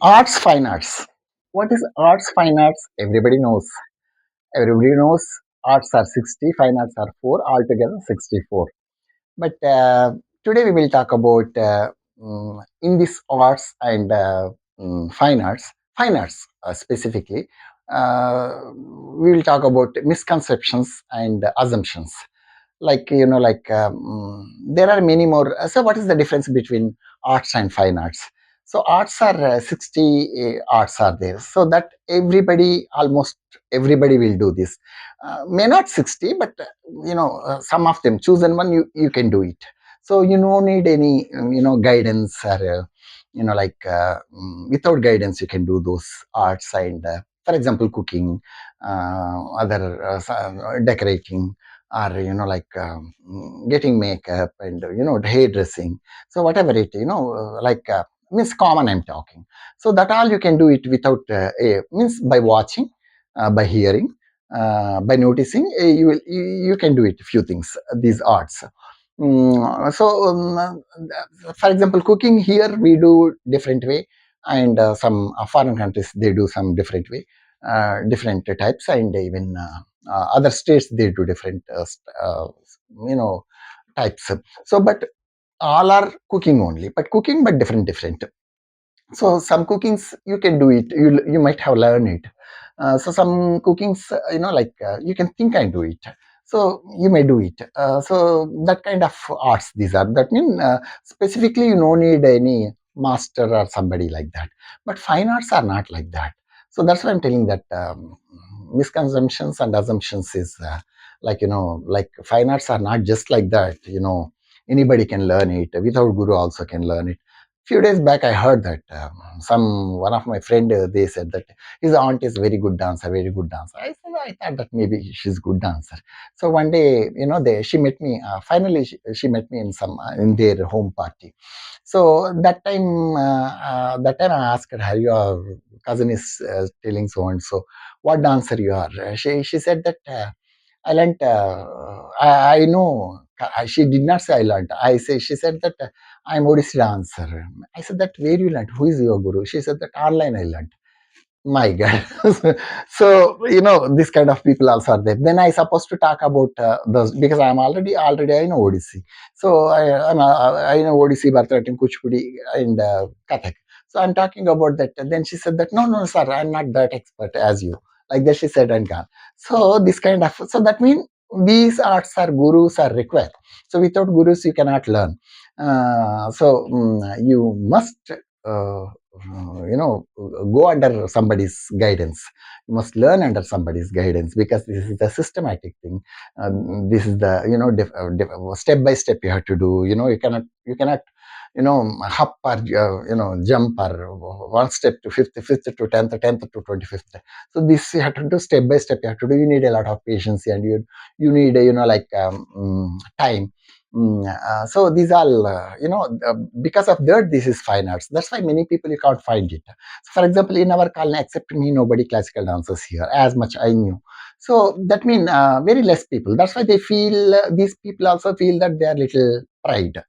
Arts, fine arts. What is arts, fine arts? Everybody knows. Everybody knows arts are 60, fine arts are 4, altogether 64. But today we will talk about in this arts and fine arts specifically. We will talk about misconceptions and assumptions. There are many more. So what is the difference between arts and fine arts? So arts are 60 arts are there, so that everybody, almost everybody will do this. May not 60, but some of them, chosen one, you can do it. So you don't need any guidance, or without guidance you can do those arts. And for example, cooking, other decorating, or getting makeup, and hairdressing. So whatever it, means common I'm talking. So that all you can do it without means by watching, by hearing, by noticing. You can do it few things, these arts. For example, cooking, here we do different way, and some foreign countries they do some different way, different types, and even other states they do different you know types. So but all are cooking only, but cooking, but different. So some cookings you can do it, you might have learned it. So some cookings, you can think and do it, so you may do it. So that kind of arts these are, that mean specifically you no need any master or somebody like that. But fine arts are not like that. So that's why I'm telling that misconceptions and assumptions is like fine arts are not just like that. Anybody can learn it, without guru also can learn it. Few days back I heard that some one of my friend, they said that his aunt is very good dancer. I said, I thought that maybe she's good dancer. So one day, she met me, finally she met me in some in their home party. So that time I asked her, your cousin is telling so and so, what dancer you are? She said that I learnt, I know. She did not say I learnt. She said that I'm Odissi dancer. I said that where you learnt? Who is your guru? She said that online I learnt. My God. So, this kind of people also are there. Then I supposed to talk about those, because I'm already I know Odissi. So I know Odissi, Bharatanatyam, Kuchipudi, and Kathak. So I'm talking about that. Then she said that, no, no, sir, I'm not that expert as you. Like that she said and gone. So this kind of, so that means these arts are gurus are required. So without gurus you cannot learn. You must uh, go under somebody's guidance. You must learn under somebody's guidance, because this is the systematic thing. This is the step by step you have to do. You cannot hop, or jump, or one step to fifth to 10th, 10th to 25th. So this you have to do step by step. You have to do. You need a lot of patience, and you need time. So these all, because of that, this is fine arts. That's why many people you can't find it. So for example, in our colony, except me, nobody classical dances here, as much I knew. So that means very less people. That's why they feel, these people also feel that they are little pride.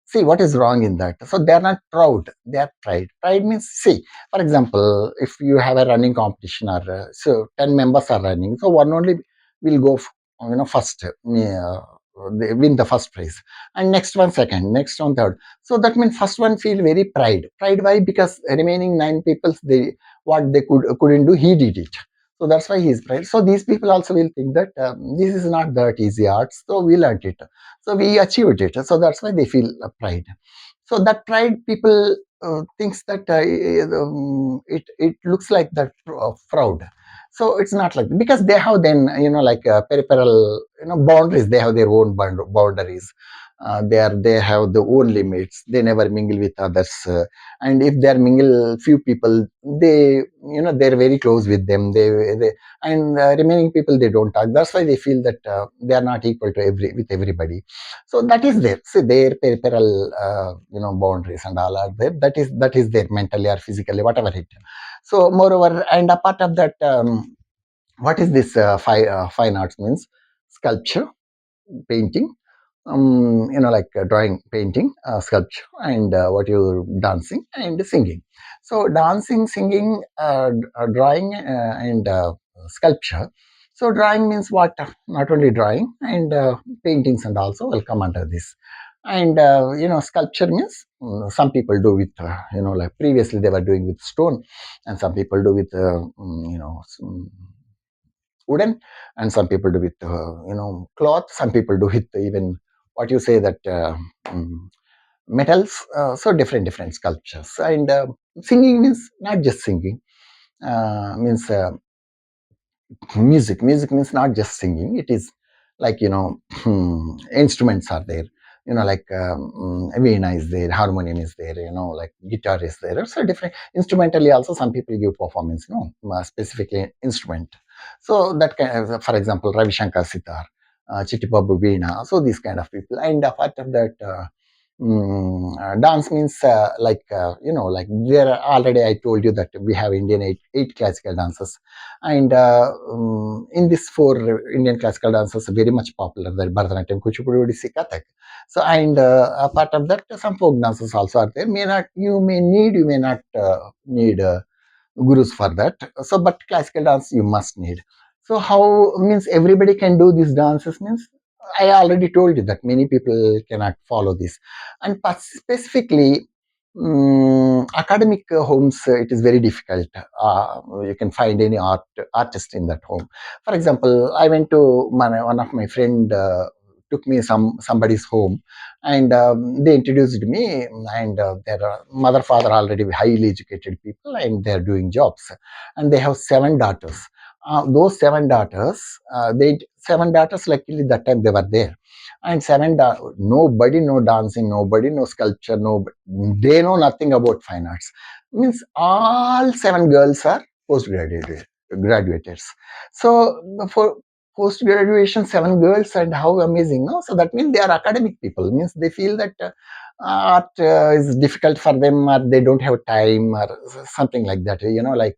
See what is wrong in that. So they are not proud, they are pride. Pride means, see, for example, if you have a running competition, or so 10 members are running, so one only will go first, they win the first prize, and next one second, next one third. So that means first one feel very pride. Why? Because remaining 9 people, they, what they couldn't do, he did it. So that's why he is pride. So these people also will think that this is not that easy arts, so we learned it, so we achieved it. So that's why they feel pride. So that pride, people thinks that it looks like that fraud. So it's not like, because they have then peripheral boundaries. They have their own boundaries. They have the own limits. They never mingle with others, and if they mingle few people, they they're very close with them. They and remaining people, they don't talk. That's why they feel that they are not equal to everybody. So that is there. See, their peripheral boundaries and all are there. That is there, mentally or physically, whatever it. So moreover, and apart of that, what is this fine arts means? Sculpture, painting, like drawing, painting, sculpture, and what you dancing and singing. So dancing, singing, drawing, and sculpture. So drawing means what? Not only drawing and paintings and also will come under this. And sculpture means some people do with like previously they were doing with stone, and some people do with wooden, and some people do with cloth, some people do with even what you say that mm, metals, so different sculptures. And singing means not just singing, means music means not just singing, it is like instruments are there, like veena is there, harmonium is there, like guitar is there, so different instrumentally also some people give performance, specifically instrument. So that kind of, for example, Ravi Shankar sitar, Chitti Babu veena, so these kind of people. And apart of that, dance means like there are already I told you that we have Indian eight classical dances, and in these four Indian classical dances very much popular, the Bharatanatyam, Kuchipudi, Odissi, Kathak. So and apart of that, some folk dances also are there. You may not need gurus for that. So but classical dance you must need. So how means everybody can do these dances means I already told you that many people cannot follow this. And specifically academic homes, it is very difficult. You can find any artist in that home. For example, I went to one of my friend took me somebody's home, and they introduced me, and their mother father already highly educated people, and they're doing jobs, and they have seven daughters. Those seven daughters, luckily that time they were there, and nobody know dancing, nobody know sculpture, no, they know nothing about fine arts. Means all seven girls are postgraduate graduates. So for post graduation, seven girls, and how amazing, no? So that means they are academic people. Means they feel that art is difficult for them, or they don't have time, or something like that. Like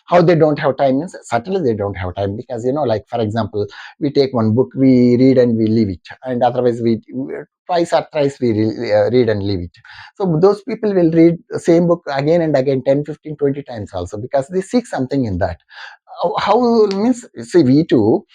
how they don't have time means certainly they don't have time, because like for example, we take one book, we read and we leave it, and otherwise we twice or thrice we read and leave it. So those people will read the same book again and again, 10, 15, 20 times also, because they seek something in that. How means, see, we too,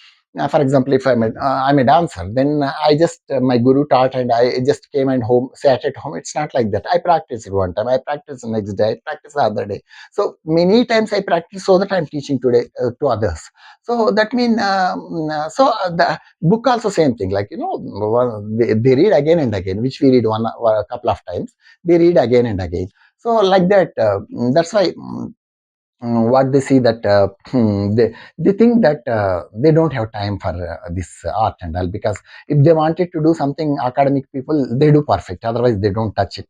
for example, if I'm a dancer, then I just my guru taught and I just came and home sat at home. It's not like that. I practiced one time, I practiced the next day, I practiced the other day. So many times I practice, so that I'm teaching today to others. So that means the book also same thing, like they read again and again, which we read a couple of times, they read again and again. So like that, that's why what they see that they think that they don't have time for this art and all, because if they wanted to do something, academic people, they do perfect, otherwise they don't touch it.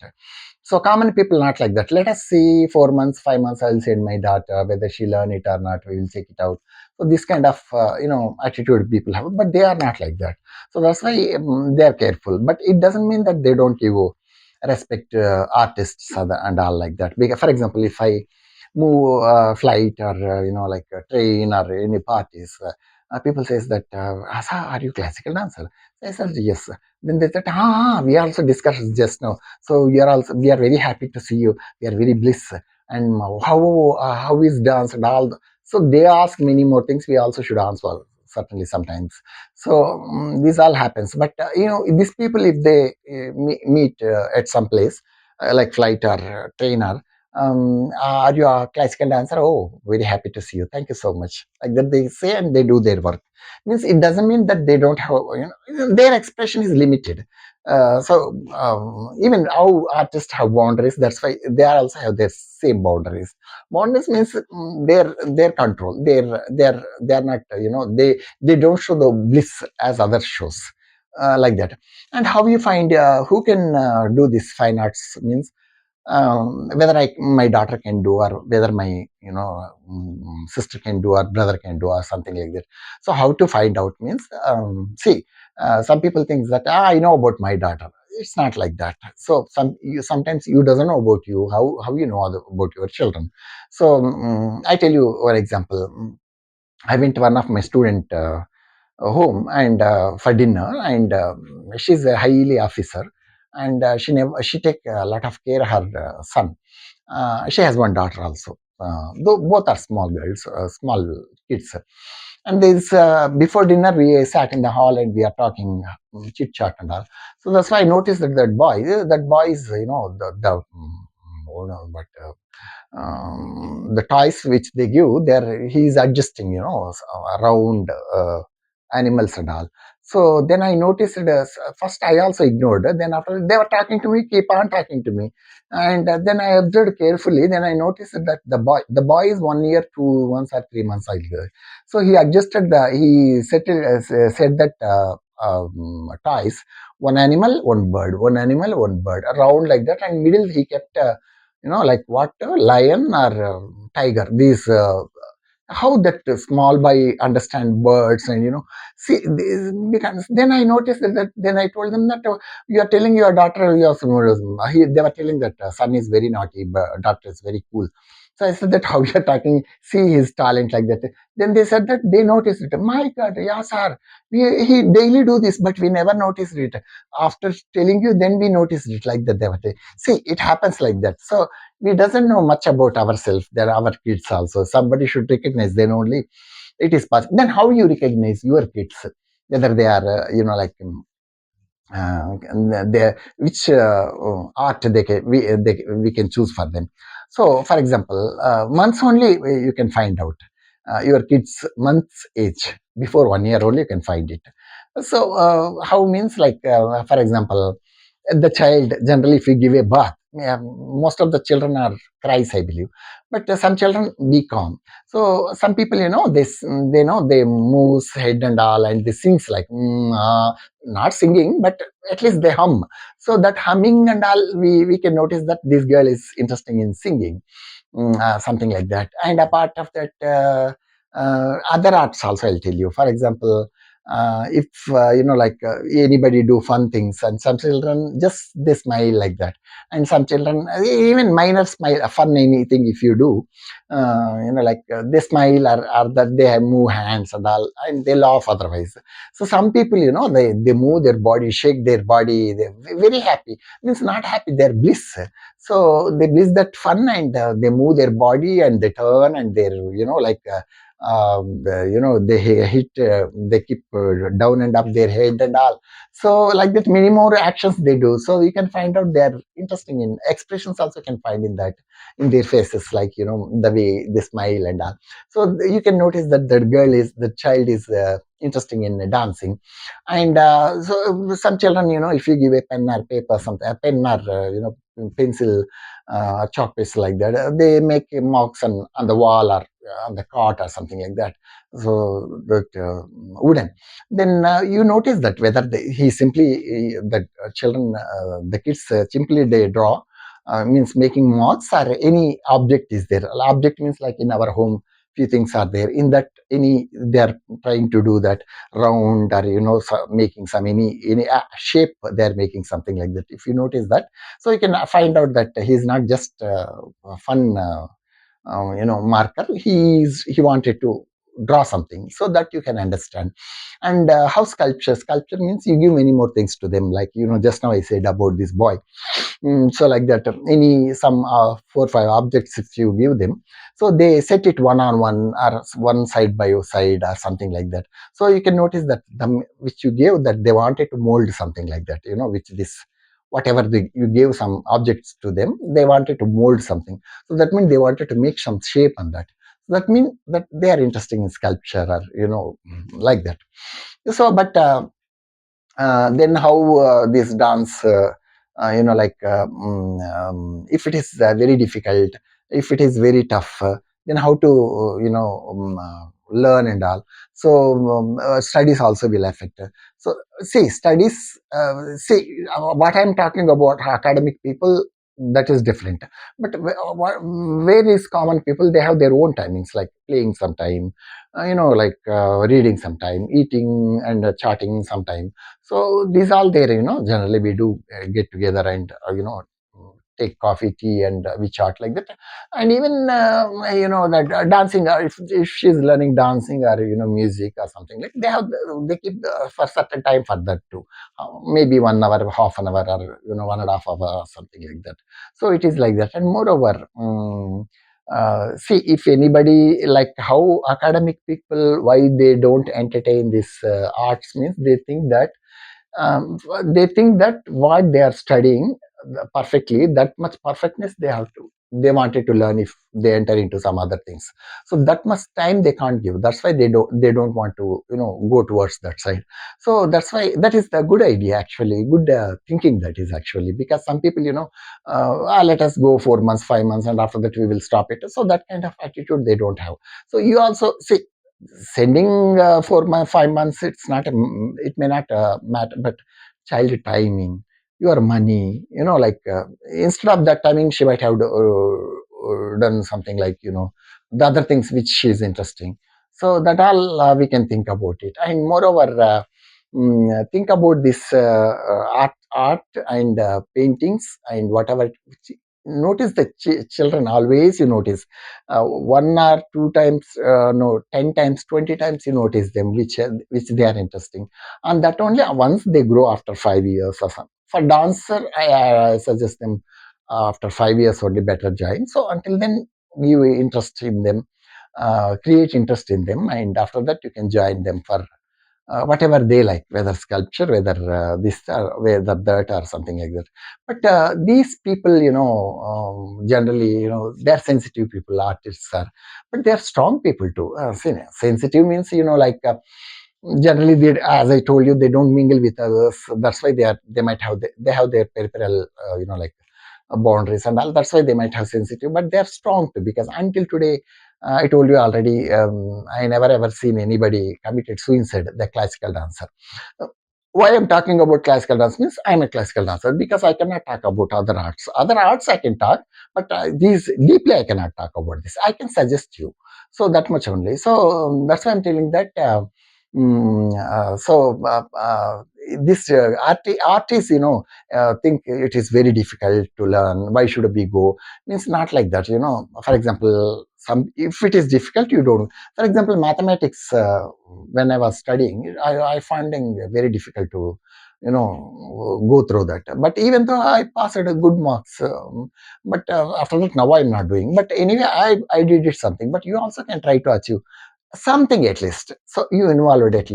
So common people not like that. Let us see, 4 months, 5 months, I'll send my daughter, whether she learn it or not, we will check it out. So this kind of attitude people have, but they are not like that. So that's why they are careful, but it doesn't mean that they don't give respect artists and all like that. Because for example, if I move flight, or like a train or any parties, people says that Asa, are you classical dancer? I said yes. Then they said, we also discussed just now, so we are very happy to see you, we are very bliss. And how is dance and all so they ask many more things, we also should answer certainly sometimes. So this all happens, but these people, if they meet at some place, like flight or trainer, are you a classical dancer? Oh, very happy to see you. Thank you so much. Like that, they say and they do their work. Means it doesn't mean that they don't have, their expression is limited. Even how artists have boundaries, that's why they also have their same boundaries. Boundaries means their control. They're not, they don't show the bliss as others shows. Like that. And how you find who can do this fine arts means whether my daughter can do, or whether my sister can do, or brother can do, or something like that. So how to find out means, see, some people think that I know about my daughter. It's not like that. So sometimes you doesn't know about you, how you know about your children. So I tell you one example. I went to one of my student. home and for dinner, and she's a highly officer, and she take a lot of care of her son. She has one daughter also. Though both are small girls, small kids. And this before dinner, we sat in the hall and we are talking chit chat and all. So that's why I noticed that that boy is, oh no, but the toys which they give, there he is adjusting, around animals and all. So then I noticed, first I also ignored. Then after they were talking to me, keep on talking to me, and then I observed carefully. Then I noticed that the boy is 1 year, 2 months or 3 months old. So he adjusted he said that toys, one animal, one bird, one animal, one bird, around like that, and middle he kept. Like what, lion or tiger, these how that small boy understand birds, and see this, because then I noticed that then I told them that you are telling your daughter, they were telling that son is very naughty but daughter is very cool. So I said that how you are talking, see his talent like that. Then they said that they noticed it. My god, yeah sir, he daily do this but we never noticed it. After telling you, then we noticed it, like that they were see, it happens like that. So we doesn't know much about ourselves. There are our kids also. Somebody should recognize, then only it is possible. Then how you recognize your kids, whether they are, they, which art we can choose for them. So, for example, months only you can find out your kids' months age. Before 1 year only you can find it. So, how means, like, for example, the child, generally if you give a bath, most of the children are cries, I believe, but some children be calm. So some people, they know they moves head and all, and they sings like not singing, but at least they hum. So that humming and all, we can notice that this girl is interested in singing, something like that. And apart of that, other arts also I'll tell you. For example, if like anybody do fun things, and some children just they smile like that, and some children, even minor smile, fun anything if you do, like they smile, or that they have move hands and all, and they laugh otherwise. So some people, they move their body, shake their body, they're very happy. Means not happy, they're bliss. So they bliss that fun, and they move their body and they turn, and they're, like they hit, they keep down and up their head and all. So like that, many more actions they do. So you can find out they're interesting in expressions also, can find in that, in their faces, like the way they smile and all. So you can notice that the child is interesting in dancing. And so some children, if you give a pen or paper, something, a pen or pencil, chalk paste like that, they make marks on the wall, or on the cot or something like that. So that wooden. Then you notice that whether he simply, that children, the kids simply they draw, means making marks, or any object is there. Object means like in our home, few things are there. In that, any they are trying to do that round, or making some any shape. They are making something like that. If you notice that, so you can find out that he's not just a fun. Marker, he wanted to draw something, so that you can understand. And how sculpture means you give many more things to them, like just now I said about this boy. So like that, any some 4 5 objects if you give them, so they set it one on one, or one side by your side, or something like that. So you can notice that the which you gave, that they wanted to mold something like that, which this, whatever you gave some objects to them, they wanted to mold something. So that means they wanted to make some shape on that. So that means that they are interested in sculpture, or like that. So but then how this dance, like if it is very difficult, if it is very tough, then how to learn and all. So studies also will affect. So see, studies, what I'm talking about, academic people, that is different. But where is common people, they have their own timings, like playing sometime, like reading sometime, eating and chatting sometime. So these all there, generally we do get together and take coffee, tea, and we chat like that. And even that dancing, if she's learning dancing or music or something, like they keep for certain time for that too. Maybe 1 hour, half an hour, or 1.5 hour, or something like that. So it is like that. And moreover, see, if anybody, like how academic people, why they don't entertain this arts, means um, they think that what they are studying perfectly, that much perfectness they wanted to learn if they enter into some other things. So that much time they can't give. That's why they don't want to go towards that side. So that's why that is the good idea, actually good thinking, that is actually, because some people, let us go 4 months, 5 months, and after that we will stop it. So that kind of attitude they don't have. So you also see, sending 4 months, 5 months, it may not matter, but child timing, your money, like instead of that timing, she might have done something like the other things which she is interesting. So that all we can think about it. And moreover, think about this art and paintings and whatever. Notice the children, always you notice, 1 or 2 times, no, 10 times, 20 times you notice them, which they are interesting. And that only once they grow after 5 years or something. For dancer, I suggest them after 5 years only better join. So until then, give interest in them, create interest in them, and after that you can join them for whatever they like, whether sculpture, whether this, whether that, or something like that. But these people, generally, they're sensitive people, artists are, but they're strong people too. Sensitive means, like generally, as I told you, they don't mingle with others. That's why they might have they have their peripheral, like boundaries and all. That's why they might have sensitive, but they're strong too. Because until today, I told you already, I never ever seen anybody committed suicide. The classical dancer. Uh, why I'm talking about classical dance means I'm a classical dancer, because I cannot talk about other arts. Other arts I can talk, but these deeply I cannot talk about this. I can suggest you. So that much only. So that's why I'm telling that. So this artist, think it is very difficult to learn. Why should we go? Means not like that. For example, some if it is difficult, you don't. For example, mathematics. When I was studying, I found it very difficult to go through that. But even though I passed a good marks, but after that now I'm not doing. But anyway, I did it something. But you also can try to achieve something at least. So you involved at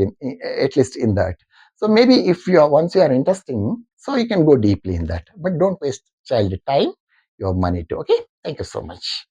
least in that. So maybe if you are once you are interesting, so you can go deeply in that. But don't waste child time, your money too. Okay. Thank you so much.